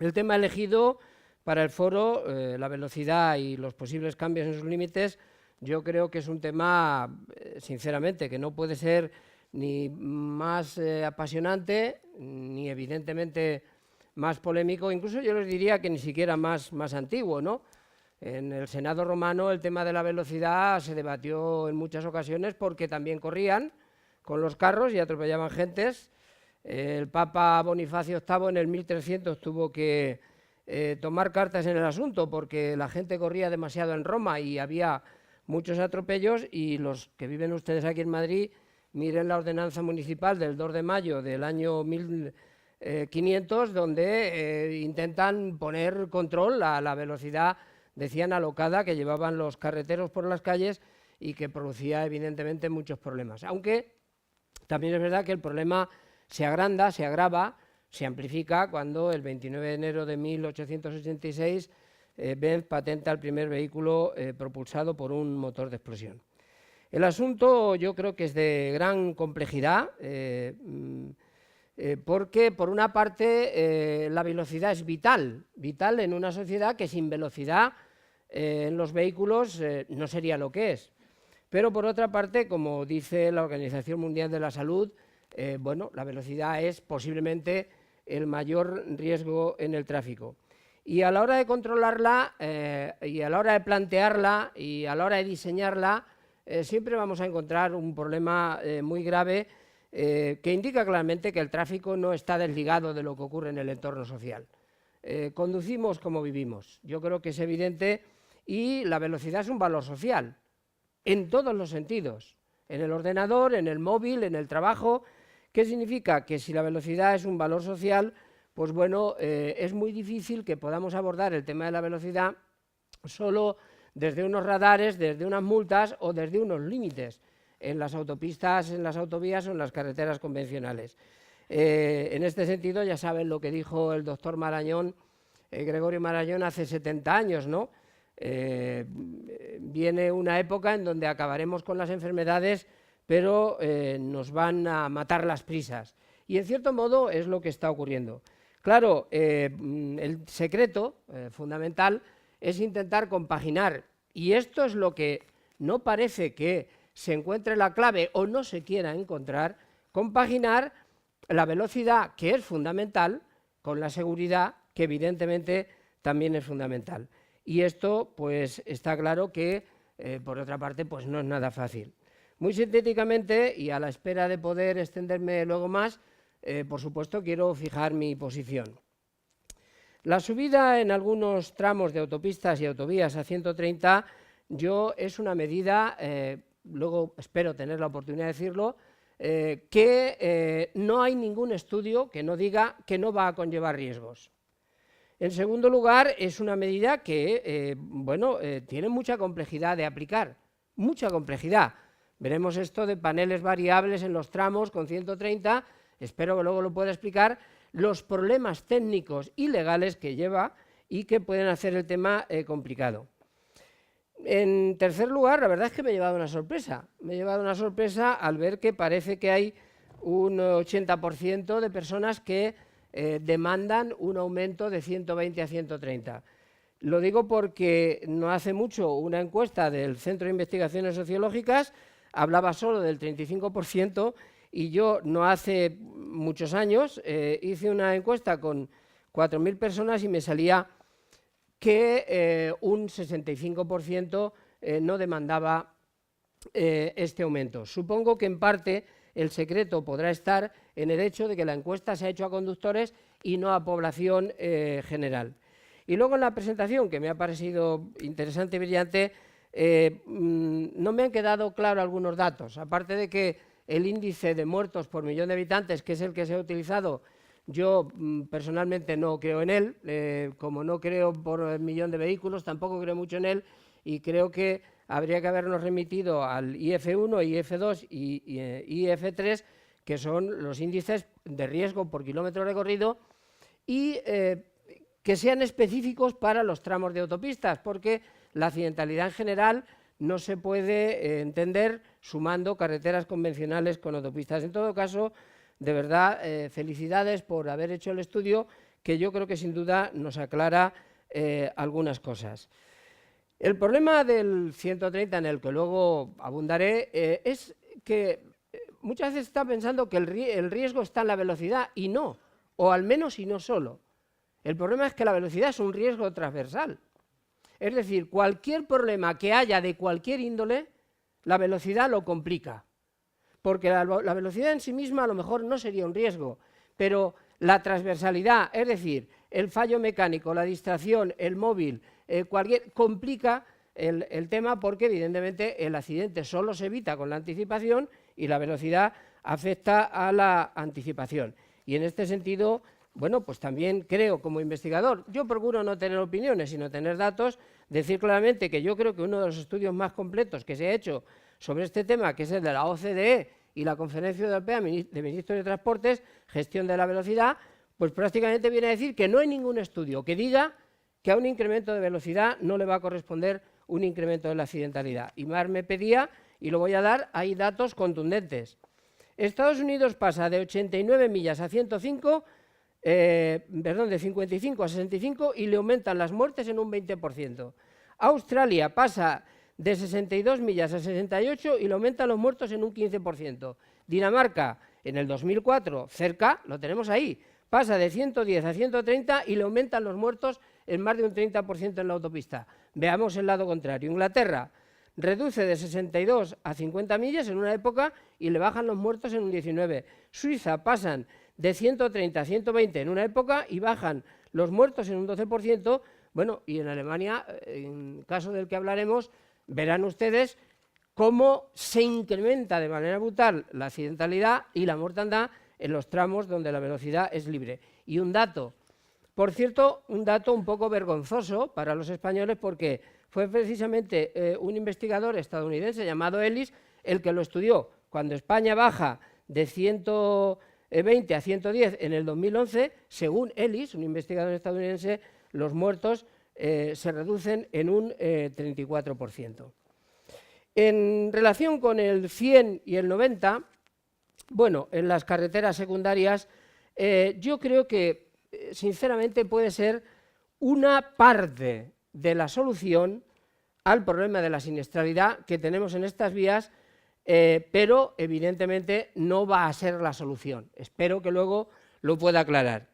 El tema elegido para el foro, la velocidad y los posibles cambios en sus límites, yo creo que es un tema, sinceramente, que no puede ser ni más apasionante, ni evidentemente más polémico, incluso yo les diría que ni siquiera más antiguo, ¿no? En el Senado romano el tema de la velocidad se debatió en muchas ocasiones porque también corrían con los carros y atropellaban gentes. El Papa Bonifacio VIII en el 1300 tuvo que tomar cartas en el asunto porque la gente corría demasiado en Roma y había muchos atropellos, y los que viven ustedes aquí en Madrid, miren la ordenanza municipal del 2 de mayo del año 1500, donde intentan poner control a la velocidad, decían, alocada que llevaban los carreteros por las calles y que producía evidentemente muchos problemas. Aunque también es verdad que el problema se agranda, se agrava, se amplifica cuando el 29 de enero de 1886 Benz patenta el primer vehículo propulsado por un motor de explosión. El asunto yo creo que es de gran complejidad, porque por una parte la velocidad es vital en una sociedad que sin velocidad en los vehículos no sería lo que es. Pero por otra parte, como dice la Organización Mundial de la Salud, bueno, la velocidad es posiblemente el mayor riesgo en el tráfico. Y a la hora de controlarla, y a la hora de plantearla, y a la hora de diseñarla, siempre vamos a encontrar un problema muy grave que indica claramente que el tráfico no está desligado de lo que ocurre en el entorno social. Conducimos como vivimos, yo creo que es evidente, y la velocidad es un valor social, en todos los sentidos, en el ordenador, en el móvil, en el trabajo. ¿Qué significa? Que si la velocidad es un valor social, pues bueno, es muy difícil que podamos abordar el tema de la velocidad solo desde unos radares, desde unas multas o desde unos límites en las autopistas, en las autovías o en las carreteras convencionales. En este sentido, ya saben lo que dijo el doctor Marañón, Gregorio Marañón, hace 70 años, ¿no? Viene una época en donde acabaremos con las enfermedades, pero nos van a matar las prisas. Y en cierto modo es lo que está ocurriendo. Claro, el secreto fundamental es intentar compaginar, y esto es lo que no parece que se encuentre la clave o no se quiera encontrar, compaginar la velocidad, que es fundamental, con la seguridad, que evidentemente también es fundamental. Y esto, pues, está claro que, por otra parte, pues no es nada fácil. Muy sintéticamente, y a la espera de poder extenderme luego más, por supuesto, quiero fijar mi posición. La subida en algunos tramos de autopistas y autovías a 130 es una medida, luego espero tener la oportunidad de decirlo, que no hay ningún estudio que no diga que no va a conllevar riesgos. En segundo lugar, es una medida que tiene mucha complejidad de aplicar, mucha complejidad. Veremos esto de paneles variables en los tramos con 130, espero que luego lo pueda explicar, los problemas técnicos y legales que lleva y que pueden hacer el tema complicado. En tercer lugar, la verdad es que me he llevado una sorpresa. Me he llevado una sorpresa al ver que parece que hay un 80% de personas que demandan un aumento de 120 a 130. Lo digo porque no hace mucho una encuesta del Centro de Investigaciones Sociológicas hablaba solo del 35%, y yo no hace muchos años hice una encuesta con 4.000 personas y me salía que un 65% no demandaba este aumento. Supongo que en parte el secreto podrá estar en el hecho de que la encuesta se ha hecho a conductores y no a población general. Y luego en la presentación, que me ha parecido interesante y brillante, no me han quedado claros algunos datos, aparte de que el índice de muertos por millón de habitantes, que es el que se ha utilizado, yo personalmente no creo en él, como no creo por millón de vehículos, tampoco creo mucho en él, y creo que habría que habernos remitido al IF1, IF2 y IF3, que son los índices de riesgo por kilómetro recorrido, y que sean específicos para los tramos de autopistas, porque la accidentalidad en general no se puede entender sumando carreteras convencionales con autopistas. En todo caso, de verdad, felicidades por haber hecho el estudio, que yo creo que sin duda nos aclara algunas cosas. El problema del 130, en el que luego abundaré, es que muchas veces está pensando que el riesgo está en la velocidad y no, o al menos y no solo. El problema es que la velocidad es un riesgo transversal. Es decir, cualquier problema que haya de cualquier índole, la velocidad lo complica. Porque la velocidad en sí misma a lo mejor no sería un riesgo, pero la transversalidad, es decir, el fallo mecánico, la distracción, el móvil, complica el tema, porque evidentemente el accidente solo se evita con la anticipación y la velocidad afecta a la anticipación. Y en este sentido, bueno, pues también creo como investigador, yo procuro no tener opiniones, sino tener datos, decir claramente que yo creo que uno de los estudios más completos que se ha hecho sobre este tema, que es el de la OCDE y la Conferencia Europea de Ministros de Transportes, gestión de la velocidad, pues prácticamente viene a decir que no hay ningún estudio que diga que a un incremento de velocidad no le va a corresponder un incremento de la accidentalidad. Y Mar me pedía, y lo voy a dar, hay datos contundentes. Estados Unidos pasa de 89 millas a 105, de 55 a 65 y le aumentan las muertes en un 20%. Australia pasa de 62 millas a 68 y le aumentan los muertos en un 15%. Dinamarca, en el 2004, cerca, lo tenemos ahí, pasa de 110 a 130 y le aumentan los muertos en más de un 30% en la autopista. Veamos el lado contrario. Inglaterra reduce de 62 a 50 millas en una época y le bajan los muertos en un 19%. Suiza pasan de 130 a 120 en una época y bajan los muertos en un 12%. Bueno, y en Alemania, en caso del que hablaremos, verán ustedes cómo se incrementa de manera brutal la accidentalidad y la mortandad en los tramos donde la velocidad es libre. Y un dato, por cierto, un dato un poco vergonzoso para los españoles, porque fue precisamente un investigador estadounidense llamado Ellis el que lo estudió. Cuando España baja de 120 a 110 en el 2011, según Ellis, un investigador estadounidense, los muertos se reducen en un 34%. En relación con el 100 y el 90, bueno, en las carreteras secundarias, yo creo que, sinceramente, puede ser una parte de la solución al problema de la siniestralidad que tenemos en estas vías, pero evidentemente no va a ser la solución. Espero que luego lo pueda aclarar.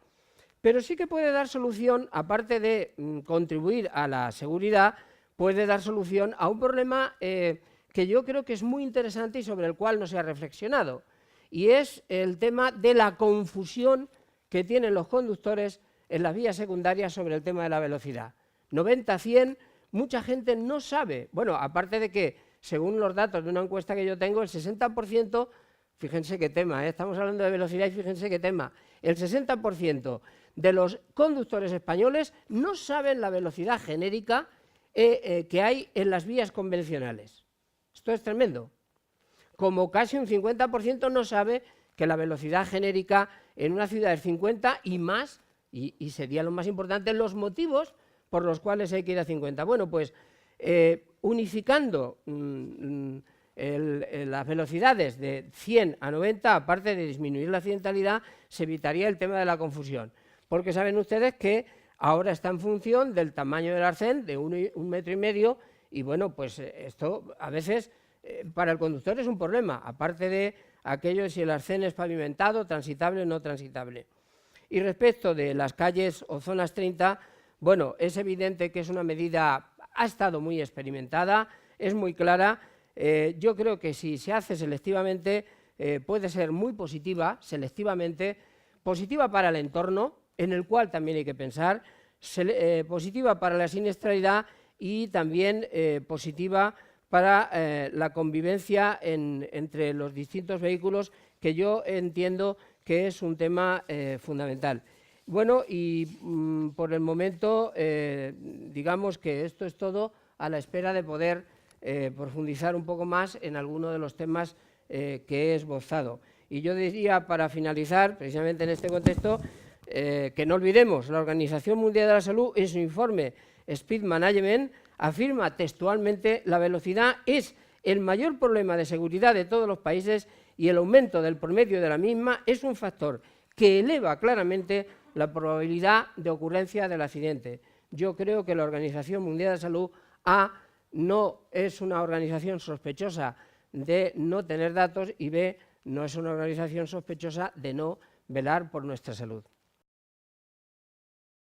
Pero sí que puede dar solución, aparte de contribuir a la seguridad, puede dar solución a un problema que yo creo que es muy interesante y sobre el cual no se ha reflexionado, y es el tema de la confusión que tienen los conductores en las vías secundarias sobre el tema de la velocidad. 90-100, mucha gente no sabe, bueno, aparte de que, según los datos de una encuesta que yo tengo, el 60%, fíjense qué tema, estamos hablando de velocidad y fíjense qué tema, el 60% de los conductores españoles no saben la velocidad genérica que hay en las vías convencionales. Esto es tremendo. Como casi un 50% no sabe que la velocidad genérica en una ciudad es 50 y más, y sería lo más importante, los motivos por los cuales hay que ir a 50. Bueno, pues unificando las velocidades de 100 a 90, aparte de disminuir la accidentalidad, se evitaría el tema de la confusión. Porque saben ustedes que ahora está en función del tamaño del arcén, de 1,5 metros, y bueno, pues esto a veces para el conductor es un problema, aparte de aquello de si el arcén es pavimentado, transitable o no transitable. Y respecto de las calles o zonas 30, bueno, es evidente que es una medida, ha estado muy experimentada, es muy clara. Yo creo que si se hace selectivamente puede ser muy positiva, selectivamente, positiva para el entorno, en el cual también hay que pensar, positiva para la siniestralidad y también positiva para la convivencia entre los distintos vehículos, que yo entiendo que es un tema fundamental. Bueno, y por el momento, digamos que esto es todo, a la espera de poder profundizar un poco más en alguno de los temas que he esbozado. Y yo diría, para finalizar, precisamente en este contexto, que no olvidemos, la Organización Mundial de la Salud, en su informe Speed Management, afirma textualmente: la velocidad es el mayor problema de seguridad de todos los países y el aumento del promedio de la misma es un factor que eleva claramente la probabilidad de ocurrencia del accidente. Yo creo que la Organización Mundial de la Salud, A, no es una organización sospechosa de no tener datos y B, no es una organización sospechosa de no velar por nuestra salud.